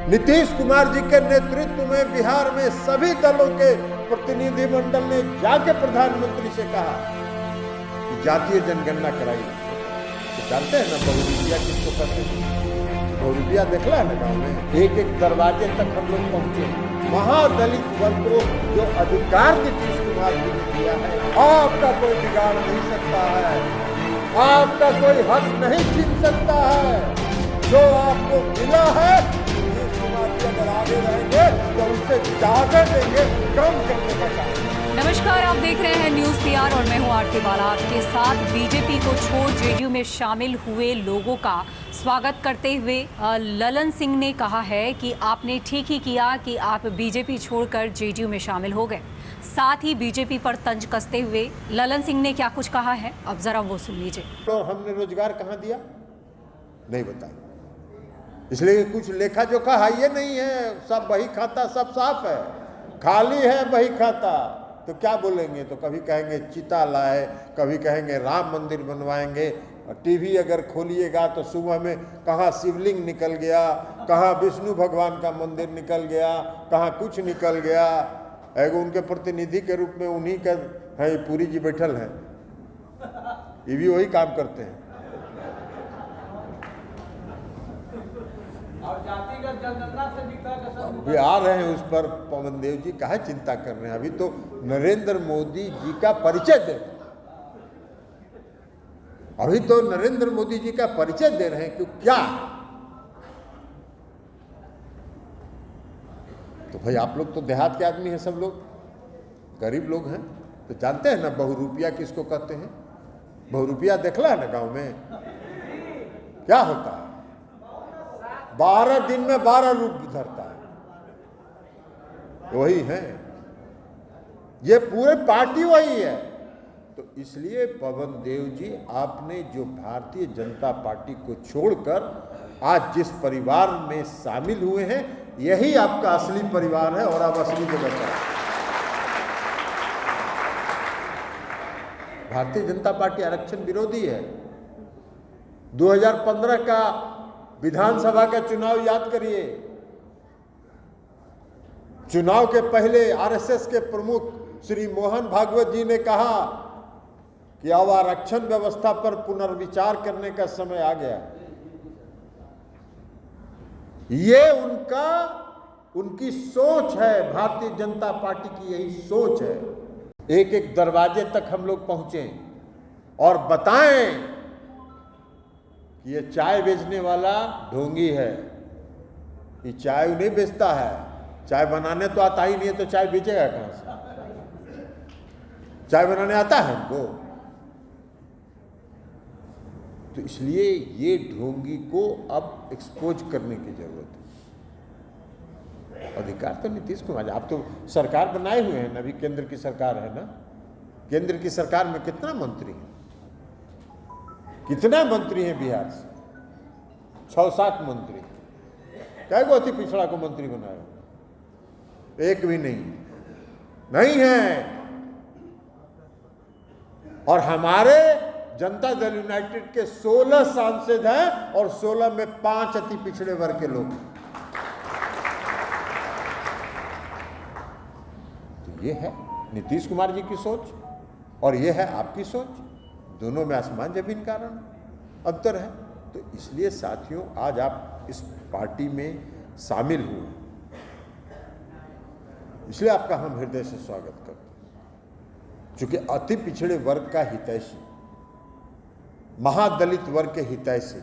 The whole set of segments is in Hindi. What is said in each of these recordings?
नीतीश कुमार जी के नेतृत्व में बिहार में सभी दलों के प्रतिनिधिमंडल ने जाके प्रधानमंत्री से कहा कि जातीय जनगणना कराई। तो जानते हैं ना बहुरूपिया किसको कहते हैं? बहुरूपिया देखला है ना गाँव में, एक एक दरवाजे तक हम लोग पहुंचे। महादलित वर्ग को जो अधिकार नीतीश कुमार जी ने दिया है, आपका कोई बिगाड़ नहीं सकता है, आपका कोई हक नहीं छीन सकता है। जो आपको मिला है नीतीश कुमार जी अगर आगे रहेंगे तो उससे ज्यादा देंगे, कम करने का काम। नमस्कार, आप देख रहे हैं न्यूज़ पीआर और मैं हूं आरती बाला। आपके साथ बीजेपी को छोड़ जेडीयू में शामिल हुए लोगों का स्वागत करते हुए ललन सिंह ने कहा है कि आपने ठीक ही किया कि आप बीजेपी छोड़कर जेडीयू में शामिल हो गए। साथ ही बीजेपी पर तंज कसते हुए ललन सिंह ने क्या कुछ कहा है, अब जरा वो सुन लीजिए। तो हमने रोजगार कहाँ दिया नहीं बताया, इसलिए कुछ लेखा जोखा है ये नहीं है, सब बही खाता सब साफ है, खाली है बही खाता। तो क्या बोलेंगे? तो कभी कहेंगे चिता लाए, कभी कहेंगे राम मंदिर बनवाएंगे। टीवी अगर खोलिएगा तो सुबह में कहाँ शिवलिंग निकल गया, कहाँ विष्णु भगवान का मंदिर निकल गया, कहाँ कुछ निकल गया। एगो उनके प्रतिनिधि के रूप में उन्हीं का है, पुरी जी बैठल हैं, ये भी वही काम करते हैं। और जातिगत जनगणना से अभी आ रहे हैं उस पर। पवन देव जी काहे चिंता कर रहे हैं? अभी तो नरेंद्र मोदी जी का परिचय दे, अभी तो नरेंद्र मोदी जी का परिचय दे रहे हैं कि क्या। तो भाई आप लोग तो देहात के आदमी हैं, सब लोग गरीब लोग हैं, तो जानते हैं ना बहुरूपिया किसको कहते हैं? बहुरूपिया देखला है ना गांव में क्या होता है? 12 दिन में 12 रूप धरता है, वही है, ये पूरे पार्टी वही है। तो इसलिए पवन देव जी, आपने जो भारतीय जनता पार्टी को छोड़कर आज जिस परिवार में शामिल हुए हैं, यही आपका असली परिवार है और आप असली जगह पर। भारतीय जनता पार्टी आरक्षण विरोधी है। 2015 का विधानसभा का चुनाव याद करिए। चुनाव के पहले आरएसएस के प्रमुख श्री मोहन भागवत जी ने कहा कि अब आरक्षण व्यवस्था पर पुनर्विचार करने का समय आ गया। ये उनकी सोच है, भारतीय जनता पार्टी की यही सोच है। एक एक दरवाजे तक हम लोग पहुंचे और बताएं कि ये चाय बेचने वाला ढोंगी है, ये चाय नहीं बेचता है, चाय बनाने तो आता ही नहीं है, तो चाय बेचेगा कहां से? चाय बनाने आता है हमको? तो इसलिए ये ढोंगी को अब एक्सपोज करने की जरूरत है। अधिकार तो नीतीश कुमार, आप तो सरकार बनाए हुए हैं ना, अभी केंद्र की सरकार है ना। केंद्र की सरकार में कितना मंत्री है, कितना मंत्री हैं बिहार से? 6-7 मंत्री। क्या को अति पिछड़ा को मंत्री बनाया? एक भी नहीं है। और हमारे जनता दल यूनाइटेड के 16 सांसद हैं और 16 में 5 अति पिछड़े वर्ग के लोग। तो ये है नीतीश कुमार जी की सोच और ये है आपकी सोच, दोनों में आसमान जमीन का अंतर है। तो इसलिए साथियों, आज आप इस पार्टी में शामिल हुए, इसलिए आपका हम हृदय से स्वागत करते हैं। चूंकि अति पिछड़े वर्ग का हितैषी, महादलित वर्ग के हितैषी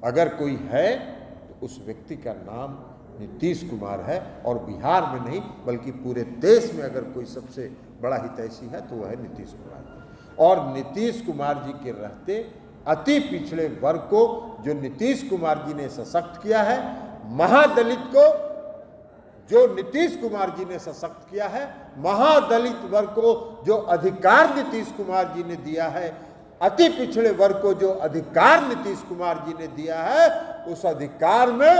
अगर कोई है तो उस व्यक्ति का नाम नीतीश कुमार है। और बिहार में नहीं बल्कि पूरे देश में अगर कोई सबसे बड़ा हितैषी है तो वह है नीतीश कुमार। और नीतीश कुमार जी के रहते अति पिछड़े वर्ग को जो नीतीश कुमार जी ने सशक्त किया है, महादलित को जो नीतीश कुमार जी ने सशक्त किया है, महादलित वर्ग को जो अधिकार नीतीश कुमार जी ने दिया है, अति पिछड़े वर्ग को जो अधिकार नीतीश कुमार जी ने दिया है, उस अधिकार में,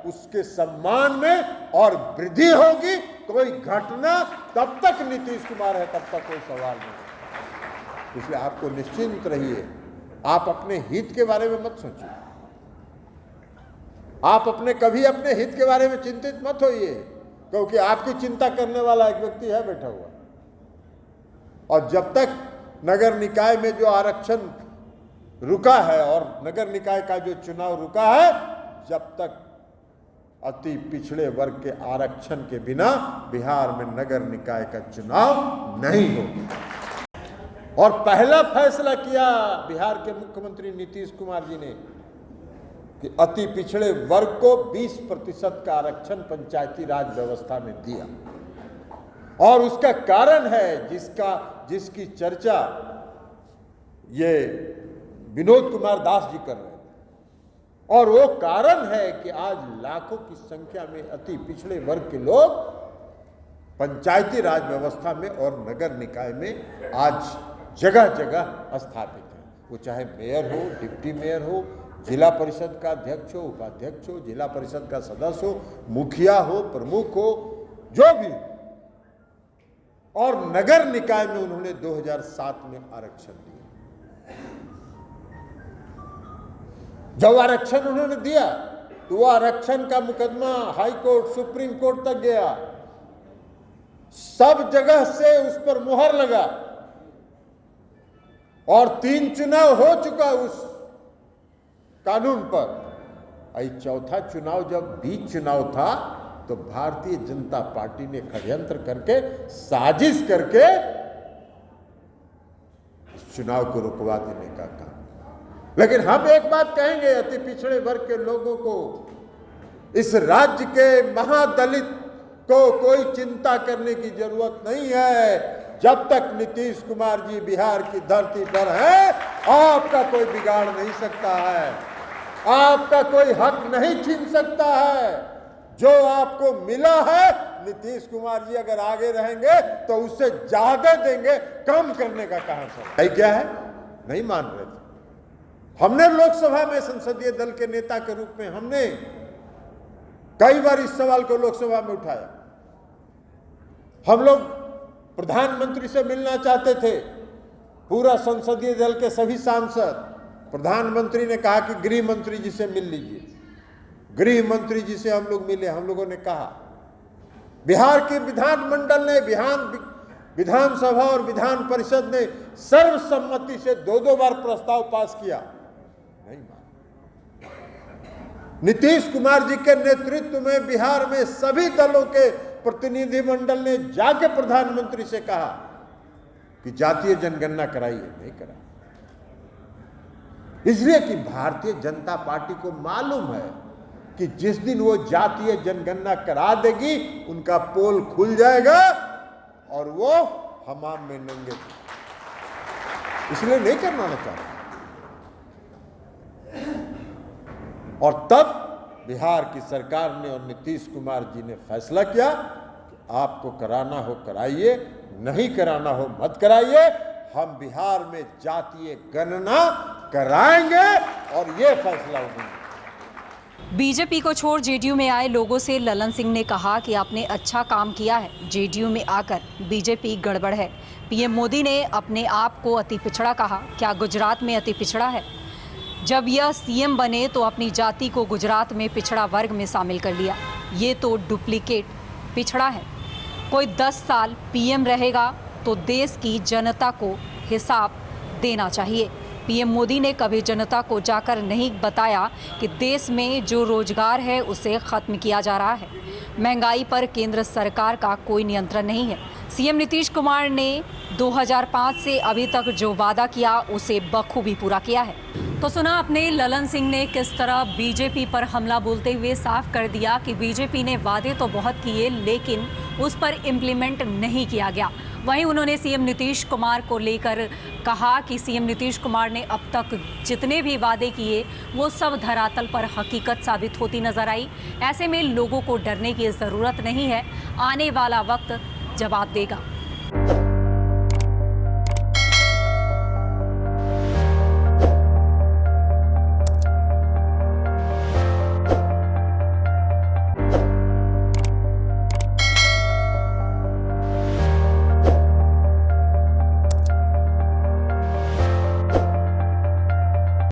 उसके सम्मान में और वृद्धि होगी। कोई घटना तब तक नीतीश कुमार है तब तक कोई सवाल नहीं। इसलिए आपको निश्चिंत रहिए, आप अपने हित के बारे में मत सोचिए। आप कभी अपने हित के बारे में चिंतित मत होइए, क्योंकि आपकी चिंता करने वाला एक व्यक्ति है बैठा हुआ। और जब तक नगर निकाय में जो आरक्षण रुका है और नगर निकाय का जो चुनाव रुका है, जब तक अति पिछड़े वर्ग के आरक्षण के बिना बिहार में नगर निकाय का चुनाव नहीं होगा। और पहला फैसला किया बिहार के मुख्यमंत्री नीतीश कुमार जी ने कि अति पिछड़े वर्ग को 20% का आरक्षण पंचायती राज व्यवस्था में दिया। और उसका कारण है जिसकी चर्चा ये विनोद कुमार दास जी कर रहे हैं। और वो कारण है कि आज लाखों की संख्या में अति पिछड़े वर्ग के लोग पंचायती राज व्यवस्था में और नगर निकाय में आज जगह जगह स्थापित हैं। वो चाहे मेयर हो, डिप्टी मेयर हो, जिला परिषद का अध्यक्ष हो, उपाध्यक्ष हो, जिला परिषद का सदस्य हो, मुखिया हो, प्रमुख हो, जो भी। और नगर निकाय में उन्होंने 2007 में आरक्षण दिया। जब आरक्षण उन्होंने दिया तो वो आरक्षण का मुकदमा हाई कोर्ट, सुप्रीम कोर्ट तक गया। सब जगह से उस पर मुहर लगा और 3 चुनाव हो चुका उस कानून पर। चौथा चुनाव जब बीच चुनाव था तो भारतीय जनता पार्टी ने षड्यंत्र करके, साजिश करके चुनाव को रुकवा देने का काम। लेकिन हम एक बात कहेंगे अति पिछड़े वर्ग के लोगों को, इस राज्य के महादलित को कोई चिंता करने की जरूरत नहीं है। जब तक नीतीश कुमार जी बिहार की धरती पर है, आपका कोई बिगाड़ नहीं सकता है, आपका कोई हक नहीं छीन सकता है। जो आपको मिला है, नीतीश कुमार जी अगर आगे रहेंगे तो उससे ज्यादा देंगे, कम करने का कहां से क्या है? नहीं मान रहे थे। हमने लोकसभा में संसदीय दल के नेता के रूप में हमने कई बार इस सवाल को लोकसभा में उठाया। हम लोग प्रधानमंत्री से मिलना चाहते थे, पूरा संसदीय दल के सभी सांसद। प्रधानमंत्री ने कहा कि गृह मंत्री जी से मिल लीजिए। गृह मंत्री जी से हम लोग मिले। हम लोगों ने कहा, बिहार के विधानमंडल ने, विधानसभा और विधान परिषद ने सर्वसम्मति से 2-2 बार प्रस्ताव पास किया, नहीं माना। नीतीश कुमार जी के नेतृत्व में बिहार में सभी दलों के प्रतिनिधिमंडल ने जाके प्रधानमंत्री से कहा कि जातीय जनगणना कराइए, नहीं करा। इसलिए कि भारतीय जनता पार्टी को मालूम है कि जिस दिन वो जातीय जनगणना करा देगी, उनका पोल खुल जाएगा और वो हमाम में नंगे थे। इसलिए नहीं करवाना चाहते। और तब बिहार की सरकार ने और नीतीश कुमार जी ने फैसला किया कि आपको कराना हो कराइए, नहीं कराना हो मत कराइए। हम बिहार में जातीय गणना कराएंगे और ये फैसला होगा। बीजेपी को छोड़ जेडीयू में आए लोगों से ललन सिंह ने कहा कि आपने अच्छा काम किया है, जेडीयू में आकर बीजेपी गड़बड़ है। पीएम मोदी ने अपने आप को अति पिछड़ा कहा। क्या गुजरात में अति पिछड़ा है? जब यह सीएम बने तो अपनी जाति को गुजरात में पिछड़ा वर्ग में शामिल कर लिया। ये तो डुप्लीकेट पिछड़ा है। कोई 10 साल पीएम रहेगा तो देश की जनता को हिसाब देना चाहिए। पीएम मोदी ने कभी जनता को जाकर नहीं बताया कि देश में जो रोजगार है उसे खत्म किया जा रहा है। महंगाई पर केंद्र सरकार का कोई नियंत्रण नहीं है। सीएम नीतीश कुमार ने 2005 से अभी तक जो वादा किया उसे बखूबी पूरा किया है। तो सुना आपने ललन सिंह ने किस तरह बीजेपी पर हमला बोलते हुए साफ कर दिया कि बीजेपी ने वादे तो बहुत किए लेकिन उस पर इम्प्लीमेंट नहीं किया गया। वहीं उन्होंने सीएम नीतीश कुमार को लेकर कहा कि सीएम नीतीश कुमार ने अब तक जितने भी वादे किए वो सब धरातल पर हकीकत साबित होती नजर आई। ऐसे में लोगों को डरने की ज़रूरत नहीं है, आने वाला वक्त जवाब देगा।